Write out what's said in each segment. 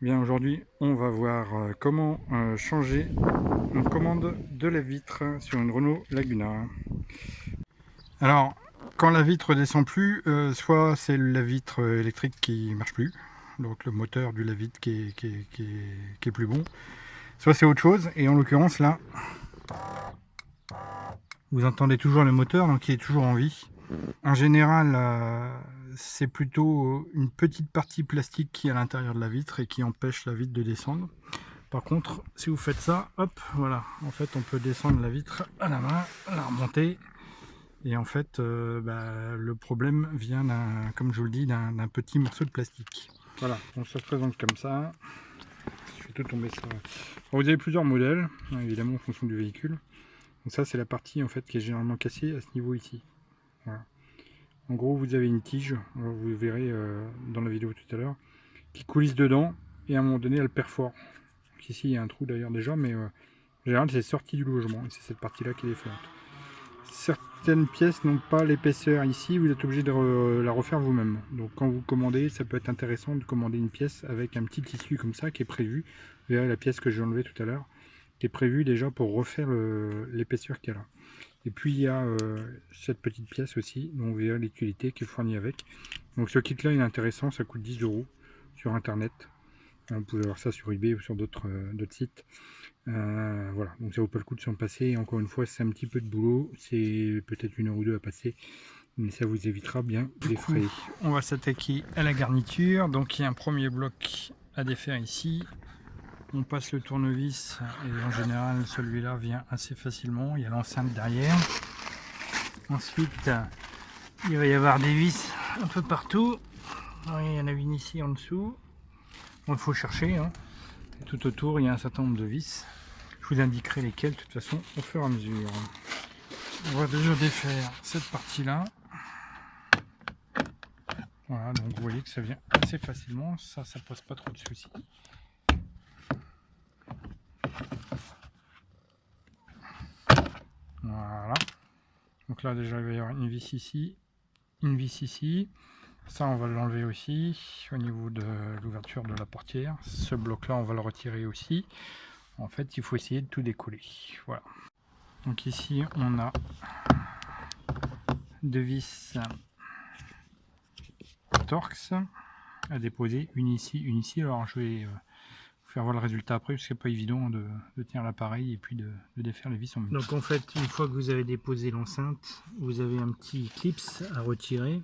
Bien, aujourd'hui, on va voir comment changer une commande de la vitre sur une Renault Laguna. Alors, quand la vitre descend plus, soit c'est la vitre électrique qui marche plus, donc le moteur du lave-vitre qui est plus bon, soit c'est autre chose, et en l'occurrence là, vous entendez toujours le moteur, donc il est toujours en vie. En général, c'est plutôt une petite partie plastique qui est à l'intérieur de la vitre et qui empêche la vitre de descendre. Par contre, si vous faites ça, hop, voilà, en fait on peut descendre la vitre à la main, la remonter, et en fait le problème vient, comme je vous le dis, d'un petit morceau de plastique. Voilà, on se présente comme ça. Je fais tout tomber ça. Alors, vous avez plusieurs modèles, évidemment en fonction du véhicule. Donc ça c'est la partie en fait qui est généralement cassée à ce niveau ici. Voilà. En gros, vous avez une tige, vous verrez dans la vidéo tout à l'heure, qui coulisse dedans, et à un moment donné elle perfore. Donc ici il y a un trou d'ailleurs déjà, mais en général c'est sorti du logement, et c'est cette partie là qui est défaillante. Certaines pièces n'ont pas l'épaisseur ici, vous êtes obligé de la refaire vous-même. Donc quand vous commandez, ça peut être intéressant de commander une pièce avec un petit tissu comme ça qui est prévu. Vous verrez la pièce que j'ai enlevée tout à l'heure, qui est prévue déjà pour refaire l'épaisseur qu'il y a là. Et puis il y a cette petite pièce aussi, dont vous verrez l'utilité qui est fournie avec. Donc ce kit là il est intéressant, ça coûte 10 € sur internet. Vous pouvez voir ça sur eBay ou sur d'autres sites. Voilà, donc ça vaut pas le coup de s'en passer. Et encore une fois, c'est un petit peu de boulot, c'est peut-être 1 heure ou 2 à passer, mais ça vous évitera bien les frais. On va s'attaquer à la garniture. Donc il y a un premier bloc à défaire ici. On passe le tournevis et en général celui-là vient assez facilement. Il y a l'enceinte derrière. Ensuite, il va y avoir des vis un peu partout. Il y en a une ici en dessous. Bon, il faut chercher, hein. Et tout autour, il y a un certain nombre de vis. Je vous indiquerai lesquelles de toute façon au fur et à mesure. On va déjà défaire cette partie-là. Voilà, donc vous voyez que ça vient assez facilement. Ça pose pas trop de soucis. Voilà. Donc là déjà il va y avoir une vis ici, une vis ici. Ça on va l'enlever aussi au niveau de l'ouverture de la portière. Ce bloc là on va le retirer aussi. En fait il faut essayer de tout décoller. Voilà. Donc ici on a deux vis Torx à déposer, une ici. Alors je vais vous faire voir le résultat après, parce que c'est pas évident de tenir l'appareil et puis de défaire les vis en même temps. Donc en fait, une fois que vous avez déposé l'enceinte, vous avez un petit clips à retirer.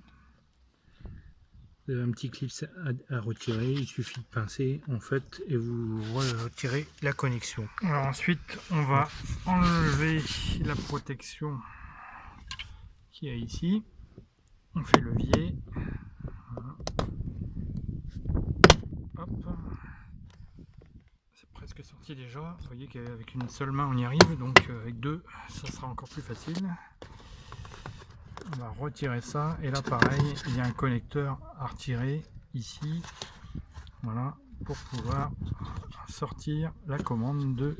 Vous avez un petit clips à retirer, il suffit de pincer en fait et vous retirez la connexion. Alors ensuite, on va enlever la protection qu'il y a ici. On fait levier. Voilà. Hop. C'est presque sorti déjà. Vous voyez qu'avec une seule main on y arrive, donc avec deux ça sera encore plus facile. On va retirer ça et là pareil, il y a un connecteur à retirer ici, voilà, pour pouvoir sortir la commande de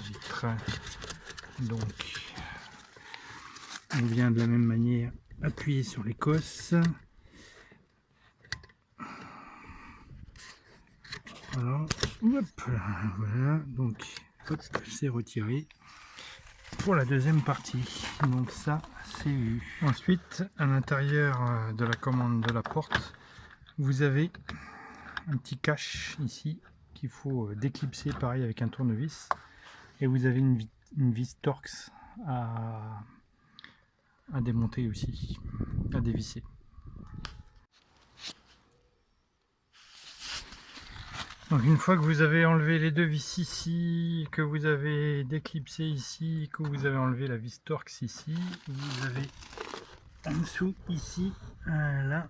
vitre. Donc on vient de la même manière appuyer sur les cosses. Voilà, hop, voilà, donc hop, c'est retiré pour la deuxième partie. Donc ça c'est vu. Ensuite, à l'intérieur de la commande de la porte, vous avez un petit cache ici qu'il faut déclipser pareil avec un tournevis, et vous avez une vis Torx à démonter aussi, à dévisser. Donc une fois que vous avez enlevé les deux vis ici, que vous avez déclipsé ici, que vous avez enlevé la vis Torx ici, vous avez en dessous ici, là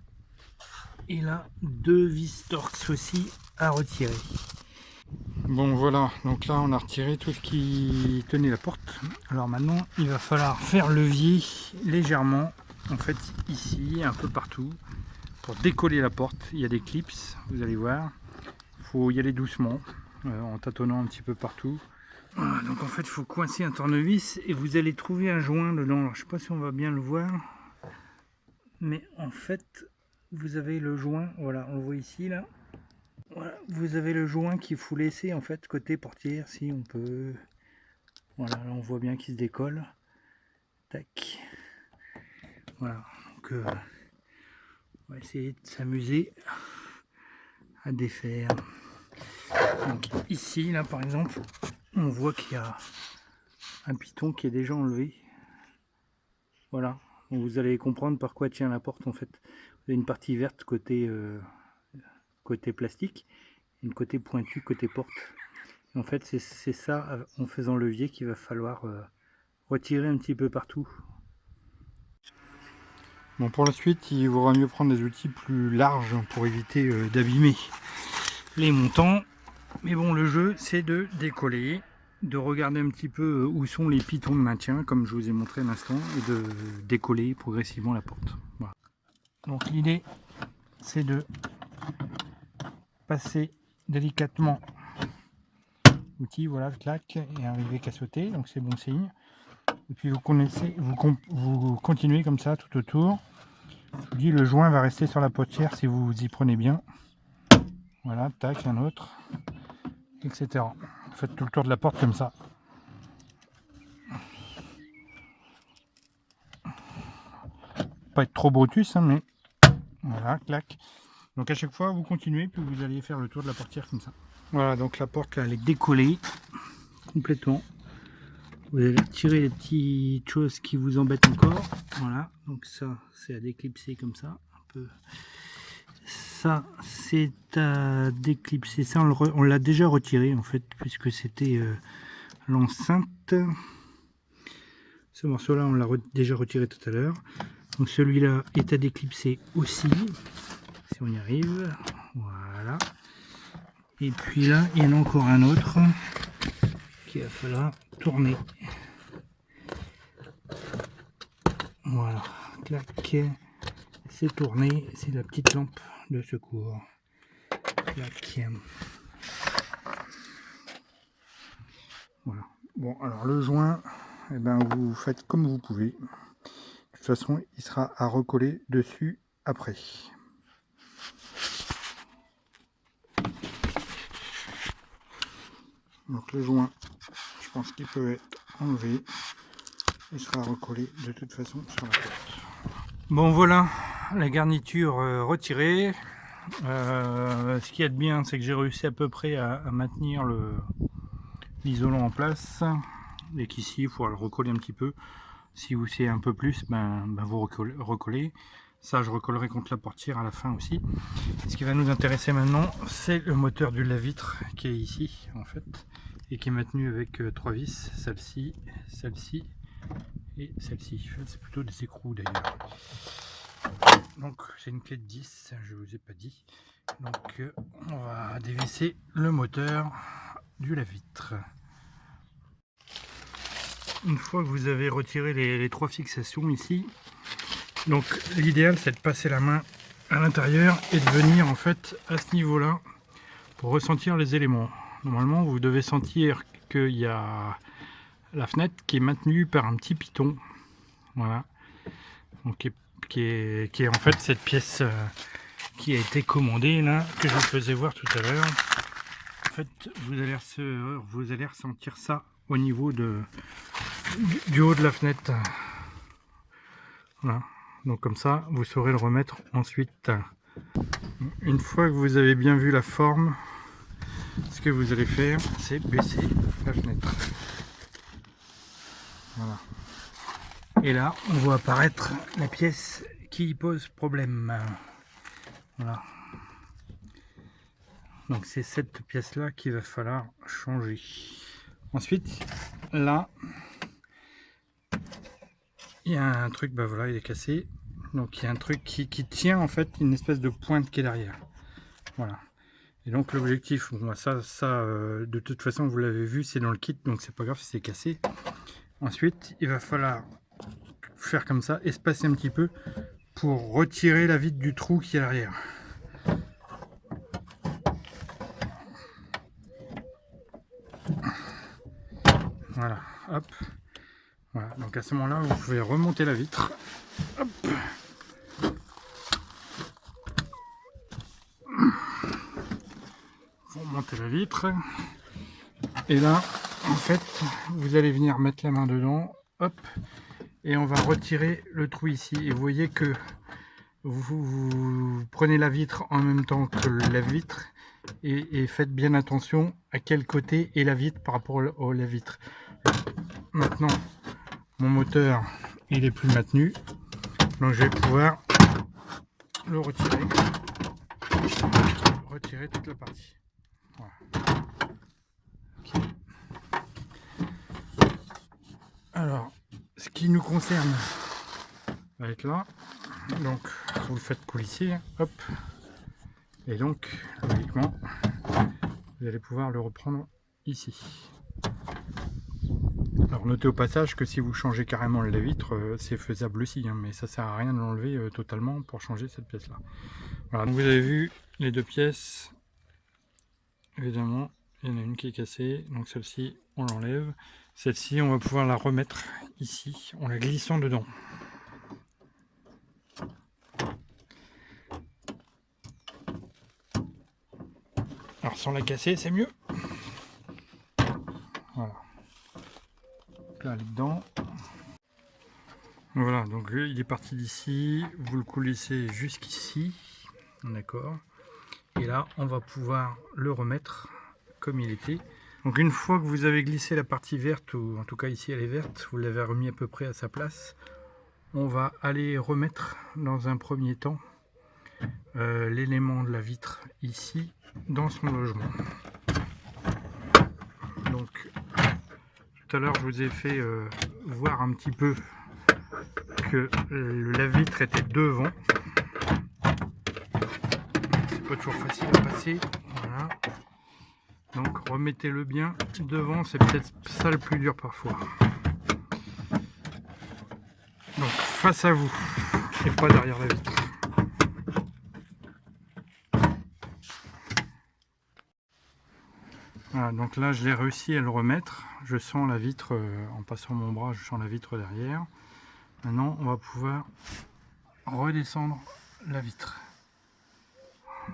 et là, deux vis Torx aussi à retirer. Bon voilà, donc là on a retiré tout ce qui tenait la porte. Alors maintenant il va falloir faire levier légèrement, en fait ici, un peu partout, pour décoller la porte. Il y a des clips, vous allez voir. Il faut y aller doucement, en tâtonnant un petit peu partout. Voilà, donc en fait il faut coincer un tournevis et vous allez trouver un joint dedans. Alors je sais pas si on va bien le voir, mais en fait vous avez le joint, voilà, on le voit ici là. Voilà, vous avez le joint qu'il faut laisser en fait côté portière si on peut. Voilà, là on voit bien qu'il se décolle. Tac. Voilà, donc on va essayer de s'amuser à défaire. Donc ici, là par exemple, on voit qu'il y a un piton qui est déjà enlevé. Voilà, donc vous allez comprendre par quoi tient la porte en fait. Vous avez une partie verte côté, côté plastique, et une côté pointu côté porte. Et en fait c'est ça, en faisant levier, qu'il va falloir retirer un petit peu partout. Bon, pour la suite, il vaudra mieux prendre des outils plus larges pour éviter d'abîmer les montants. Mais bon, le jeu, c'est de décoller, de regarder un petit peu où sont les pitons de maintien, comme je vous ai montré à l'instant, et de décoller progressivement la porte. Voilà. Donc l'idée, c'est de passer délicatement l'outil, voilà, clac, et arriver qu'à sauter, donc c'est bon signe. Et puis vous continuez comme ça tout autour. Je vous dis, le joint va rester sur la portière si vous y prenez bien. Voilà, tac, un autre, etc. Vous faites tout le tour de la porte comme ça. Pas être trop brutus, hein, mais voilà, clac. Donc à chaque fois, vous continuez, puis vous allez faire le tour de la portière comme ça. Voilà, donc la porte là, elle est décollée complètement. Vous allez retirer les petites choses qui vous embêtent encore. Voilà, donc ça, c'est à déclipser comme ça, un peu. Ça, c'est à déclipser. Ça, on l'a déjà retiré en fait, puisque c'était l'enceinte. Ce morceau-là, on l'a déjà retiré tout à l'heure. Donc celui-là est à déclipser aussi, si on y arrive. Voilà. Et puis là, il y en a encore un autre qu'il va falloir tourner. Voilà. Clac. C'est tourné. C'est la petite lampe de secours. Clac. Voilà. Bon, alors le joint, eh ben, vous faites comme vous pouvez. De toute façon, il sera à recoller dessus après. Donc le joint, je pense qu'il peut être enlevé. Il sera recollé de toute façon sur la porte. Bon voilà, la garniture retirée. Ce qu'il y a de bien, c'est que j'ai réussi à peu près à maintenir l'isolant en place. Et qu'ici, il faut le recoller un petit peu. Si vous savez un peu plus, vous recollez. Ça, je recollerai contre la portière à la fin aussi. Ce qui va nous intéresser maintenant, c'est le moteur du lave-vitre qui est ici, en fait, et qui est maintenu avec 3 vis, celle-ci, celle-ci et celle-ci. C'est plutôt des écrous d'ailleurs. Donc, c'est une clé de 10, je vous ai pas dit. Donc, on va dévisser le moteur du lave-vitre. Une fois que vous avez retiré les 3 fixations ici, donc l'idéal c'est de passer la main à l'intérieur et de venir en fait à ce niveau là pour ressentir les éléments. Normalement vous devez sentir qu'il y a la fenêtre qui est maintenue par un petit piton, voilà, donc qui est en fait cette pièce qui a été commandée là, que je vous faisais voir tout à l'heure. En fait vous allez ressentir ça au niveau du haut de la fenêtre. Voilà. Donc comme ça, vous saurez le remettre ensuite. Une fois que vous avez bien vu la forme, ce que vous allez faire, c'est baisser la fenêtre. Voilà. Et là, on voit apparaître la pièce qui pose problème. Voilà. Donc c'est cette pièce-là qu'il va falloir changer. Ensuite, là, il y a un truc, voilà, il est cassé. Donc il y a un truc qui tient en fait une espèce de pointe qui est derrière. Voilà. Et donc l'objectif, bon, ça de toute façon vous l'avez vu, c'est dans le kit, donc c'est pas grave si c'est cassé. Ensuite, il va falloir faire comme ça, espacer un petit peu pour retirer la vitre du trou qui est à l'arrière. Voilà, hop. Voilà, donc à ce moment-là, vous pouvez remonter la vitre. Hop. monter la vitre. Et là, en fait, vous allez venir mettre la main dedans, hop, et on va retirer le trou ici. Et vous voyez que vous prenez la vitre en même temps que la vitre et faites bien attention à quel côté est la vitre par rapport à la vitre. Maintenant, mon moteur, il est plus maintenu, donc je vais pouvoir le retirer toute la partie. Voilà. Okay. Alors, ce qui nous concerne va être là, donc vous le faites coulisser, hop, et donc logiquement vous allez pouvoir le reprendre ici. Alors notez au passage que si vous changez carrément la vitre, c'est faisable aussi, hein, mais ça sert à rien de l'enlever totalement pour changer cette pièce là. Voilà, donc vous avez vu les deux pièces, évidemment il y en a une qui est cassée, donc celle-ci on l'enlève, celle-ci on va pouvoir la remettre ici en la glissant dedans. Alors sans la casser c'est mieux. Voilà. Donc là elle est dedans. Voilà, donc il est parti d'ici, vous le coulissez jusqu'ici, d'accord. Et là on va pouvoir le remettre comme il était. Donc une fois que vous avez glissé la partie verte, ou en tout cas ici elle est verte, vous l'avez remis à peu près à sa place, on va aller remettre dans un premier temps l'élément de la vitre ici dans son logement. Donc tout à l'heure je vous ai fait voir un petit peu que la vitre était devant. C'est pas toujours facile à passer. Voilà. Donc remettez-le bien devant, c'est peut-être ça le plus dur parfois. Donc face à vous et pas derrière la vitre. Voilà, donc là je l'ai réussi à le remettre. Je sens la vitre, en passant mon bras, je sens la vitre derrière. Maintenant on va pouvoir redescendre la vitre.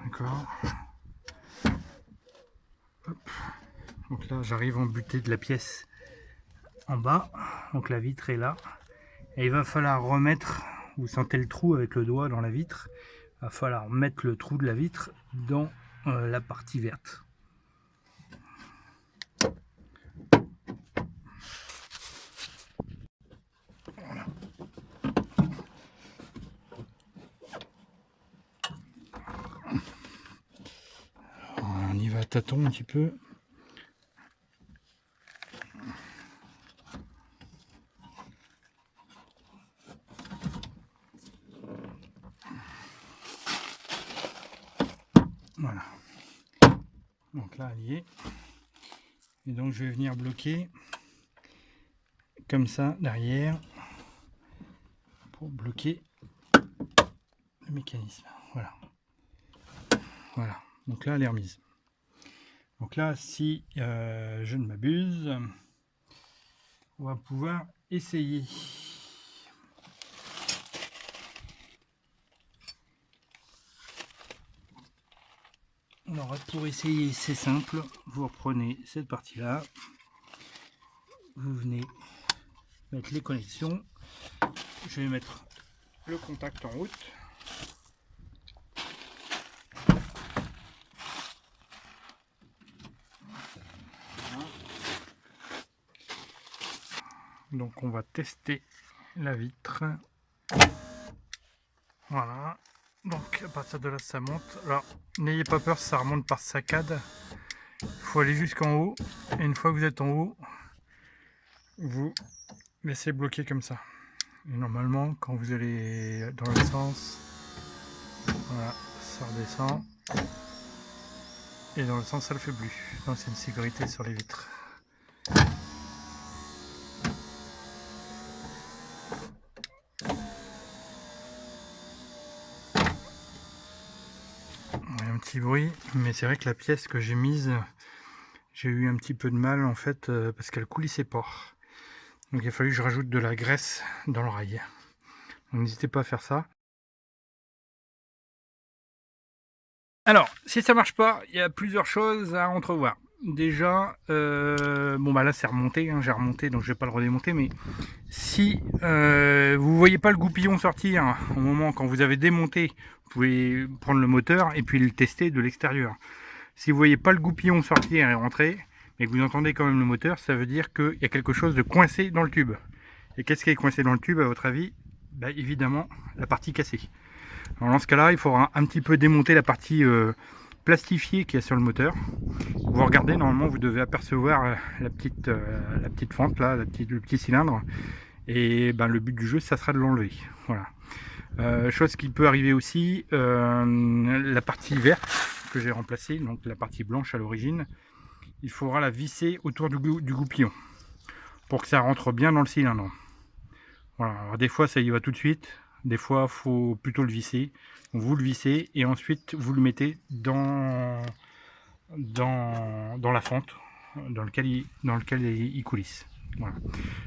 D'accord. Donc là j'arrive en butée de la pièce en bas. Donc la vitre est là. Et il va falloir remettre, vous sentez le trou avec le doigt dans la vitre, il va falloir mettre le trou de la vitre dans la partie verte. Voilà. On y va à tâtons un petit peu. Voilà. Donc là, elle y est. Et donc je vais venir bloquer comme ça derrière pour bloquer le mécanisme. Voilà. Voilà. Donc là, elle est remise. Donc là, si je ne m'abuse, on va pouvoir essayer. Alors pour essayer, c'est simple, vous reprenez cette partie là, vous venez mettre les connexions, je vais mettre le contact en route. Voilà. Donc on va tester la vitre. Voilà, donc à partir de là ça monte. Alors n'ayez pas peur, ça remonte par saccade. Il faut aller jusqu'en haut. Et une fois que vous êtes en haut, vous laissez bloquer comme ça. Et normalement, quand vous allez dans le sens, voilà, ça redescend. Et dans le sens, ça le fait plus. Donc c'est une sécurité sur les vitres. Un petit bruit, mais c'est vrai que la pièce que j'ai mise, j'ai eu un petit peu de mal en fait parce qu'elle coulissait pas. Donc il a fallu que je rajoute de la graisse dans le rail. Donc n'hésitez pas à faire ça. Alors, si ça marche pas, il y a plusieurs choses à entrevoir. Déjà, bon bah là c'est remonté, hein, j'ai remonté donc je vais pas le redémonter, mais si vous voyez pas le goupillon sortir au moment quand vous avez démonté, vous pouvez prendre le moteur et puis le tester de l'extérieur. Si vous voyez pas le goupillon sortir et rentrer, mais que vous entendez quand même le moteur, ça veut dire qu'il y a quelque chose de coincé dans le tube. Et qu'est-ce qui est coincé dans le tube à votre avis? Bah, évidemment la partie cassée. Alors dans ce cas-là, il faudra un petit peu démonter la partie plastifiée qu'il y a sur le moteur. Vous regardez, normalement vous devez apercevoir la petite fente là, le petit cylindre. Et ben, le but du jeu, ça sera de l'enlever. Voilà. Chose qui peut arriver aussi, la partie verte que j'ai remplacée, donc la partie blanche à l'origine, il faudra la visser autour du goupillon pour que ça rentre bien dans le cylindre. Voilà. Alors, des fois ça y va tout de suite, des fois il faut plutôt le visser. Donc, vous le vissez et ensuite vous le mettez dans la fente dans lequel il coulisse. Voilà.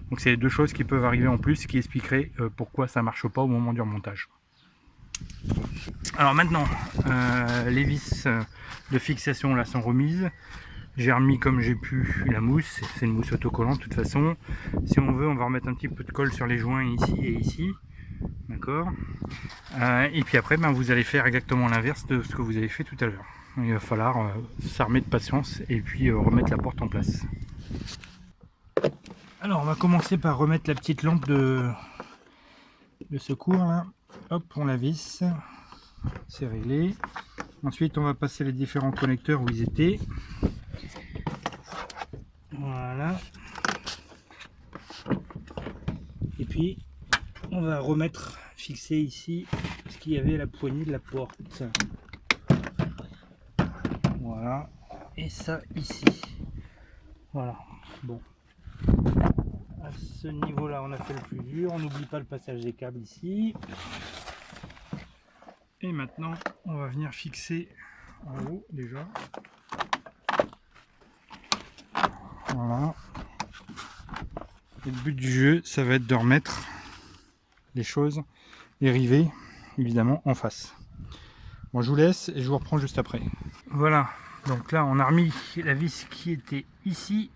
Donc c'est deux choses qui peuvent arriver en plus qui expliqueraient pourquoi ça marche pas au moment du remontage. Alors maintenant, les vis de fixation là sont remises. J'ai remis comme j'ai pu la mousse, c'est une mousse autocollante de toute façon. Si on veut, on va remettre un petit peu de colle sur les joints ici et ici. D'accord. Et puis après, ben, vous allez faire exactement l'inverse de ce que vous avez fait tout à l'heure. Il va falloir s'armer de patience et puis remettre la porte en place. Alors on va commencer par remettre la petite lampe de secours là. Hop, on la visse, c'est réglé. Ensuite on va passer les différents connecteurs où ils étaient. Voilà. Et puis on va remettre, fixer ici ce qu'il y avait à la poignée de la porte. Voilà. Et ça ici. Voilà. Bon. À ce niveau là on a fait le plus dur, on n'oublie pas le passage des câbles ici. Et maintenant on va venir fixer en haut déjà. Voilà. Et le but du jeu ça va être de remettre les choses, les rivets évidemment en face. Bon, je vous laisse et je vous reprends juste après. Voilà, donc là on a remis la vis qui était ici.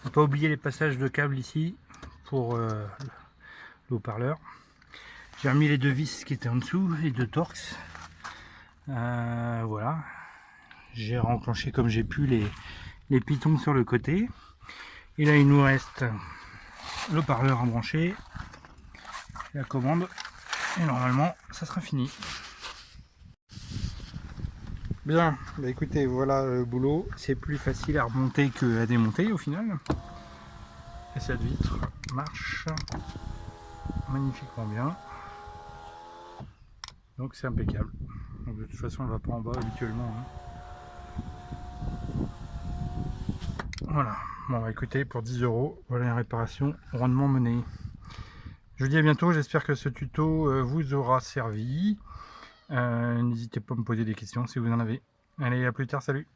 On ne pas oublier les passages de câbles ici pour le haut-parleur. J'ai remis les deux vis qui étaient en dessous, les deux torx. Voilà. J'ai renclenché comme j'ai pu les pitons sur le côté. Et là il nous reste le haut-parleur à brancher, la commande. Et normalement ça sera fini. Bien, bah écoutez, voilà le boulot. C'est plus facile à remonter que à démonter au final. Et cette vitre marche magnifiquement bien. Donc c'est impeccable. Donc de toute façon elle ne va pas en bas habituellement. Hein. Voilà. Bon bah écoutez, pour 10 €, voilà une réparation rondement menée. Je vous dis à bientôt, j'espère que ce tuto vous aura servi. N'hésitez pas à me poser des questions si vous en avez. Allez, à plus tard, salut!